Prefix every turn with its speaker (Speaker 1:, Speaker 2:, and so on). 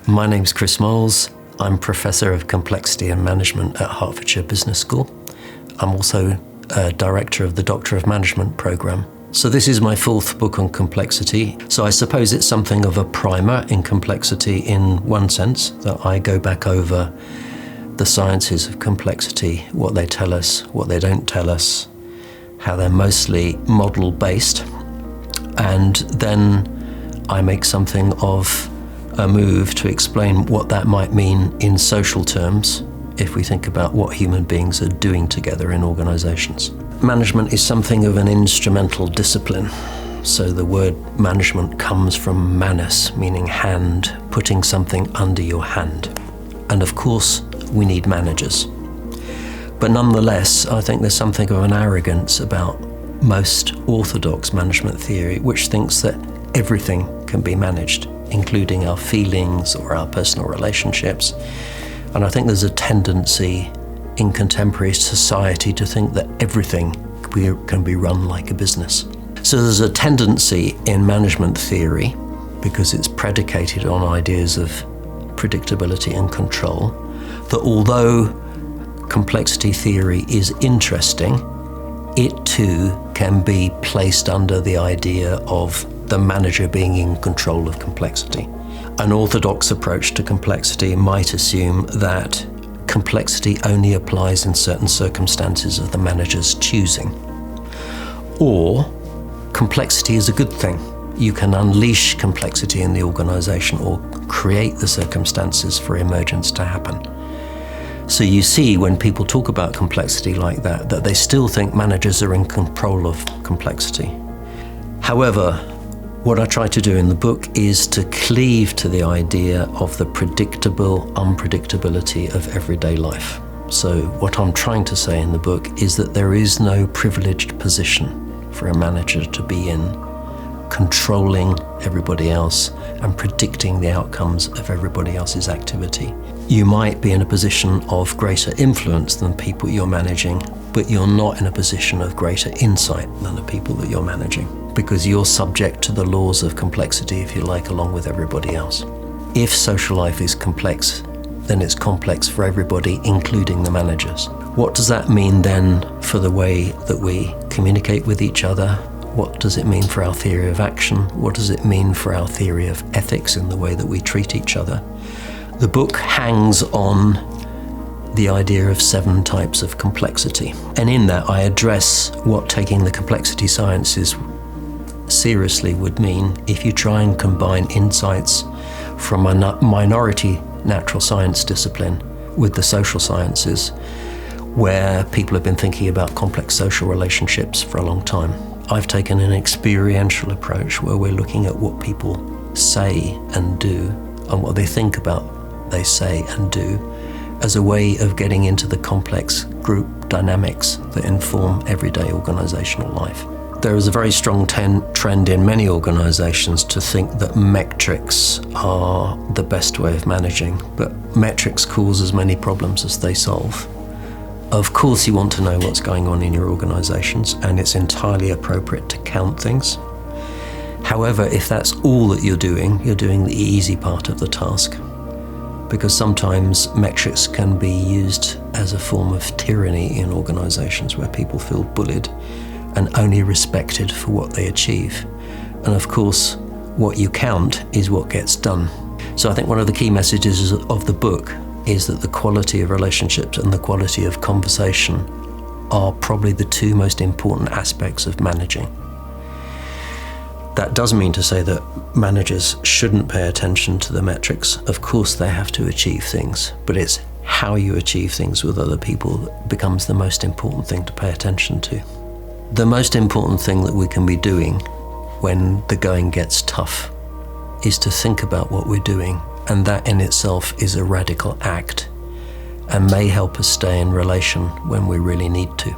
Speaker 1: My name's Chris Moles. I'm Professor of Complexity and Management at Hertfordshire Business School. I'm also Director of the Doctor of Management programme. So this is my fourth book on complexity. So I suppose it's something of a primer in complexity in one sense, that I go back over the sciences of complexity, what they tell us, what they don't tell us, how they're mostly model-based. And then I make something of a move to explain what that might mean in social terms if we think about what human beings are doing together in organisations. Management is something of an instrumental discipline. So the word management comes from manus, meaning hand, putting something under your hand. And of course, we need managers. But nonetheless, I think there's something of an arrogance about most orthodox management theory, which thinks that everything can be managed, including our feelings or our personal relationships. And I think there's a tendency in contemporary society to think that everything can be run like a business. So there's a tendency in management theory, because it's predicated on ideas of predictability and control, that although complexity theory is interesting, it too can be placed under the idea of the manager being in control of complexity. An orthodox approach to complexity might assume that complexity only applies in certain circumstances of the manager's choosing. Or complexity is a good thing. You can unleash complexity in the organisation or create the circumstances for emergence to happen. So you see, when people talk about complexity like that they still think managers are in control of complexity. However, what I try to do in the book is to cleave to the idea of the predictable unpredictability of everyday life. So what I'm trying to say in the book is that there is no privileged position for a manager to be in, controlling everybody else and predicting the outcomes of everybody else's activity. You might be in a position of greater influence than people you're managing, but you're not in a position of greater insight than the people that you're managing, because you're subject to the laws of complexity, if you like, along with everybody else. If social life is complex, then it's complex for everybody, including the managers. What does that mean then for the way that we communicate with each other? What does it mean for our theory of action? What does it mean for our theory of ethics in the way that we treat each other? The book hangs on the idea of 7 types of complexity. And in that, I address what taking the complexity sciences seriously would mean if you try and combine insights from a minority natural science discipline with the social sciences, where people have been thinking about complex social relationships for a long time. I've taken an experiential approach where we're looking at what people say and do and what they think about they say and do as a way of getting into the complex group dynamics that inform everyday organisational life. There is a very strong trend in many organisations to think that metrics are the best way of managing, but metrics cause as many problems as they solve. Of course you want to know what's going on in your organisations, and it's entirely appropriate to count things. However, if that's all that you're doing the easy part of the task, because sometimes metrics can be used as a form of tyranny in organisations where people feel bullied and only respected for what they achieve. And of course, what you count is what gets done. So I think one of the key messages of the book is that the quality of relationships and the quality of conversation are probably the 2 most important aspects of managing. That doesn't mean to say that managers shouldn't pay attention to the metrics. Of course they have to achieve things, but it's how you achieve things with other people that becomes the most important thing to pay attention to. The most important thing that we can be doing when the going gets tough is to think about what we're doing, and that in itself is a radical act and may help us stay in relation when we really need to.